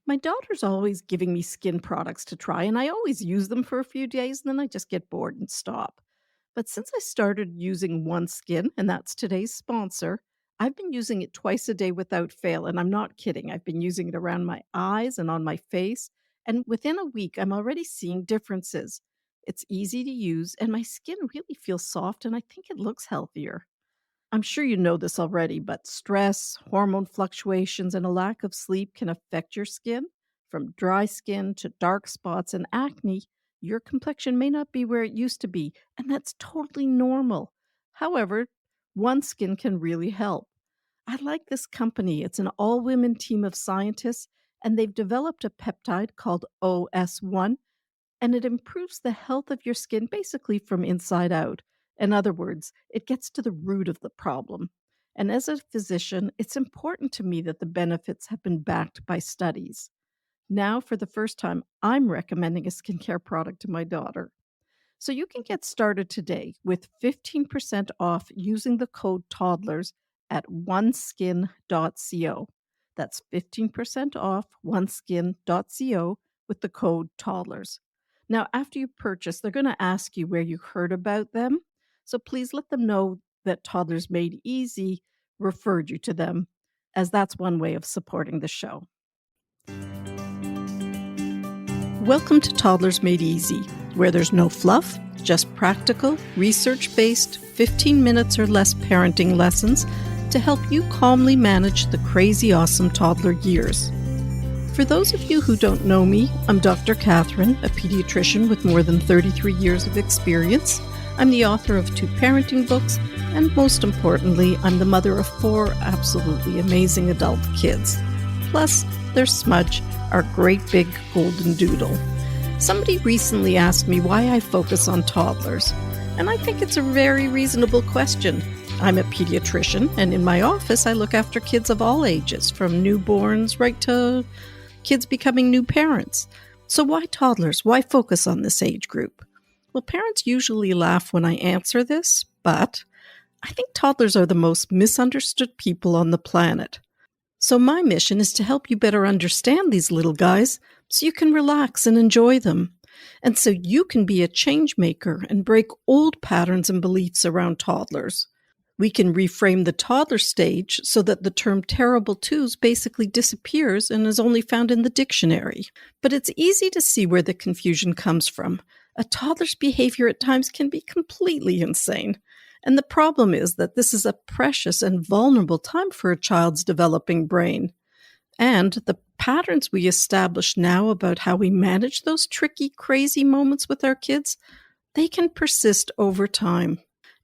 My daughter's always giving me skin products to try, and I always use them for a few days, and then I just get bored and stop. But since I started using OneSkin, and that's today's sponsor, I've been using it twice a day without fail. And I'm not kidding. I've been using it around my eyes and on my face. And within a week, I'm already seeing differences. It's easy to use, and my skin really feels soft, and I think it looks healthier. I'm sure you know this already, but stress, hormone fluctuations, and a lack of sleep can affect your skin. From dry skin to dark spots and acne, your complexion may not be where it used to be, and that's totally normal. However, one skin can really help. I like this company. It's an all women team of scientists, and they've developed a peptide called OS1, and it improves the health of your skin basically from inside out. In other words, it gets to the root of the problem. And as a physician, it's important to me that the benefits have been backed by studies. Now, for the first time, I'm recommending a skincare product to my daughter. So you can get started today with 15% off using the code Toddlers at oneskin.co. That's 15% off oneskin.co with the code Toddlers. Now, after you purchase, they're going to ask you where you heard about them. So please let them know that Toddlers Made Easy referred you to them, as that's one way of supporting the show. Welcome to Toddlers Made Easy, where there's no fluff, just practical, research-based, 15 minutes or less parenting lessons to help you calmly manage the crazy awesome toddler years. For those of you who don't know me, I'm Dr. Catherine, a pediatrician with more than 33 years of experience. I'm the author of 2 parenting books, and most importantly, I'm the mother of 4 absolutely amazing adult kids. Plus, there's Smudge, our great big golden doodle. Somebody recently asked me why I focus on toddlers, and I think it's a very reasonable question. I'm a pediatrician, and in my office I look after kids of all ages, from newborns right to kids becoming new parents. So why toddlers? Why focus on this age group? Well, parents usually laugh when I answer this, but I think toddlers are the most misunderstood people on the planet. So my mission is to help you better understand these little guys so you can relax and enjoy them. And so you can be a change maker and break old patterns and beliefs around toddlers. We can reframe the toddler stage so that the term terrible twos basically disappears and is only found in the dictionary. But it's easy to see where the confusion comes from. A toddler's behavior at times can be completely insane. And the problem is that this is a precious and vulnerable time for a child's developing brain. And the patterns we establish now about how we manage those tricky, crazy moments with our kids, they can persist over time.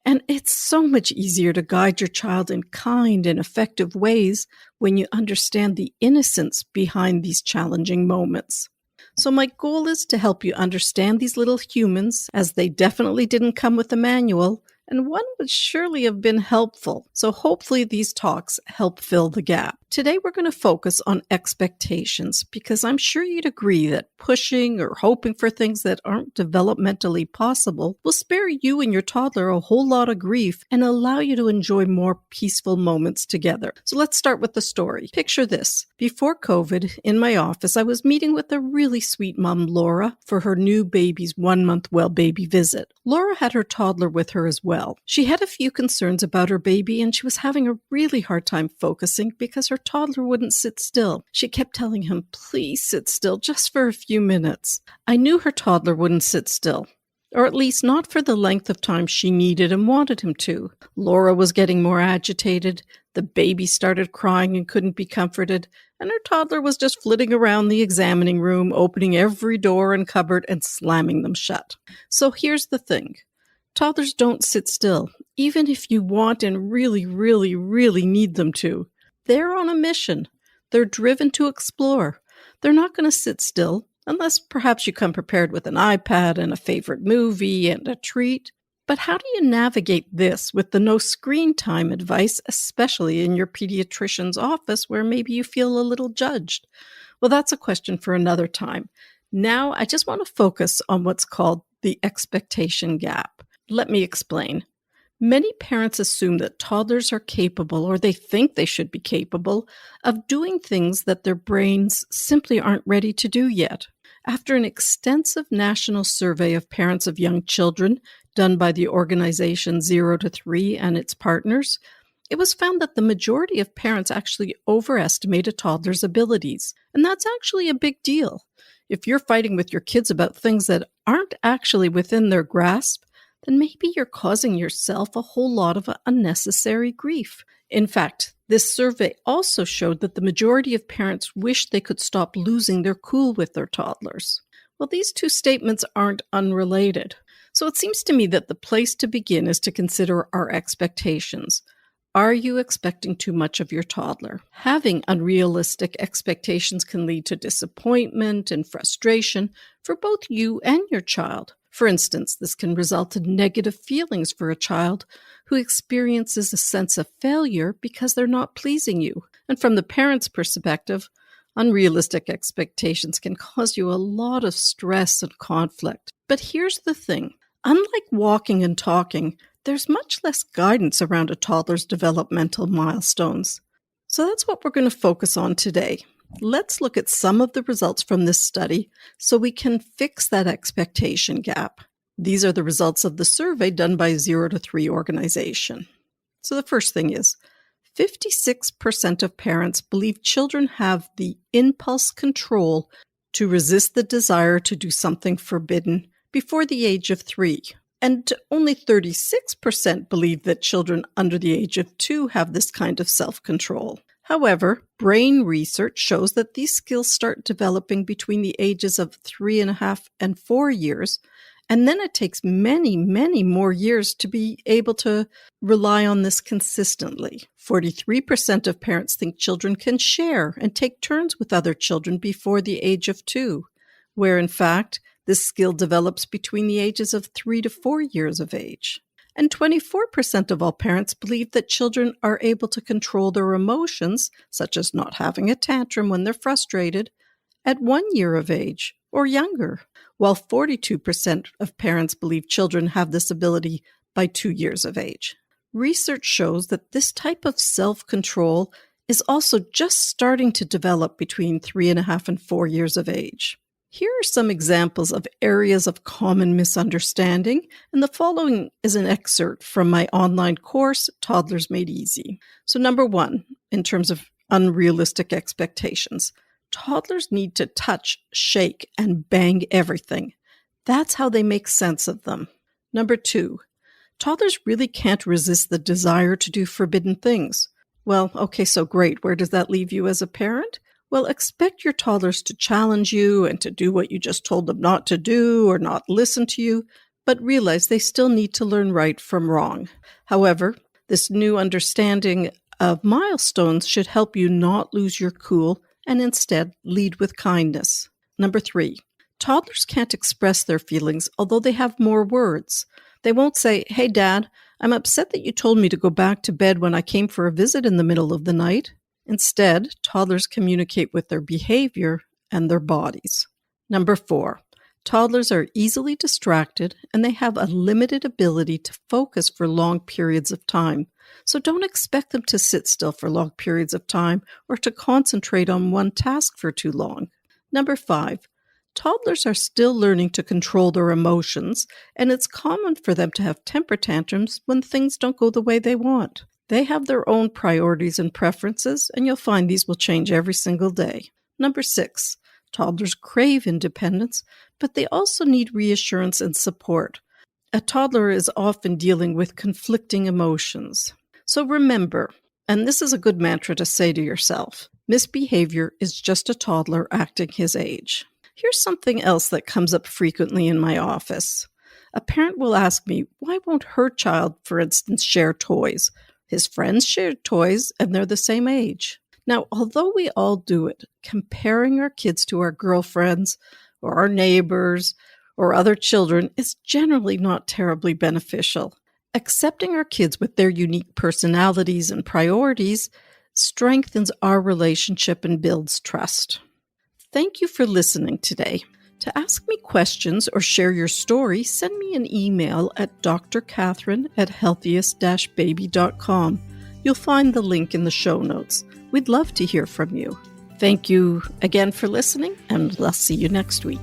And it's so much easier to guide your child in kind and effective ways when you understand the innocence behind these challenging moments. So my goal is to help you understand these little humans, as they definitely didn't come with a manual, and one would surely have been helpful. So hopefully these talks help fill the gap. Today we're going to focus on expectations, because I'm sure you'd agree that pushing or hoping for things that aren't developmentally possible will spare you and your toddler a whole lot of grief and allow you to enjoy more peaceful moments together. So let's start with the story. Picture this. Before COVID, in my office, I was meeting with a really sweet mom, Laura, for her new baby's 1-month well baby visit. Laura had her toddler with her as well. She had a few concerns about her baby, and she was having a really hard time focusing because her toddler wouldn't sit still. She kept telling him, "Please sit still just for a few minutes." I knew her toddler wouldn't sit still, or at least not for the length of time she needed and wanted him to. Laura was getting more agitated. The baby started crying and couldn't be comforted, and her toddler was just flitting around the examining room, opening every door and cupboard and slamming them shut. So here's the thing. Toddlers don't sit still, even if you want and really, really, really need them to. They're on a mission. They're driven to explore. They're not going to sit still, unless perhaps you come prepared with an iPad and a favorite movie and a treat. But how do you navigate this with the no screen time advice, especially in your pediatrician's office where maybe you feel a little judged? Well, that's a question for another time. Now, I just want to focus on what's called the expectation gap. Let me explain. Many parents assume that toddlers are capable, or they think they should be capable, of doing things that their brains simply aren't ready to do yet. After an extensive national survey of parents of young children done by the organization 0 to 3 and its partners, it was found that the majority of parents actually overestimate a toddler's abilities. And that's actually a big deal. If you're fighting with your kids about things that aren't actually within their grasp, then maybe you're causing yourself a whole lot of unnecessary grief. In fact, this survey also showed that the majority of parents wish they could stop losing their cool with their toddlers. Well, these two statements aren't unrelated. So it seems to me that the place to begin is to consider our expectations. Are you expecting too much of your toddler? Having unrealistic expectations can lead to disappointment and frustration for both you and your child. For instance, this can result in negative feelings for a child who experiences a sense of failure because they're not pleasing you. And from the parent's perspective, unrealistic expectations can cause you a lot of stress and conflict. But here's the thing. Unlike walking and talking, there's much less guidance around a toddler's developmental milestones. So that's what we're going to focus on today. Let's look at some of the results from this study so we can fix that expectation gap. These are the results of the survey done by 0 to 3 organization. So the first thing is, 56% of parents believe children have the impulse control to resist the desire to do something forbidden before the age of 3. And only 36% believe that children under the age of 2 have this kind of self-control. However, brain research shows that these skills start developing between the ages of 3.5 and 4 years, and then it takes many, many more years to be able to rely on this consistently. 43% of parents think children can share and take turns with other children before the age of 2, where in fact, this skill develops between the ages of 3 to 4 years of age. And 24% of all parents believe that children are able to control their emotions, such as not having a tantrum when they're frustrated, at 1 year of age or younger, while 42% of parents believe children have this ability by 2 years of age. Research shows that this type of self-control is also just starting to develop between 3.5 and 4 years of age. Here are some examples of areas of common misunderstanding, and the following is an excerpt from my online course, Toddlers Made Easy. So number 1, in terms of unrealistic expectations, toddlers need to touch, shake, and bang everything. That's how they make sense of them. Number 2, toddlers really can't resist the desire to do forbidden things. Well, okay, so great. Where does that leave you as a parent? Well, expect your toddlers to challenge you and to do what you just told them not to do or not listen to you, but realize they still need to learn right from wrong. However, this new understanding of milestones should help you not lose your cool and instead lead with kindness. Number 3, toddlers can't express their feelings, although they have more words. They won't say, "Hey, Dad, I'm upset that you told me to go back to bed when I came for a visit in the middle of the night." Instead, toddlers communicate with their behavior and their bodies. Number 4, toddlers are easily distracted and they have a limited ability to focus for long periods of time. So don't expect them to sit still for long periods of time or to concentrate on one task for too long. Number 5, toddlers are still learning to control their emotions, and it's common for them to have temper tantrums when things don't go the way they want. They have their own priorities and preferences, and you'll find these will change every single day. Number 6, toddlers crave independence, but they also need reassurance and support. A toddler is often dealing with conflicting emotions. So remember, and this is a good mantra to say to yourself, misbehavior is just a toddler acting his age. Here's something else that comes up frequently in my office. A parent will ask me, why won't her child, for instance, share toys? His friends share toys and they're the same age. Now, although we all do it, comparing our kids to our girlfriends or our neighbors or other children is generally not terribly beneficial. Accepting our kids with their unique personalities and priorities strengthens our relationship and builds trust. Thank you for listening today. To ask me questions or share your story, send me an email at drcatherine@healthiest-baby.com. You'll find the link in the show notes. We'd love to hear from you. Thank you again for listening, and I'll see you next week.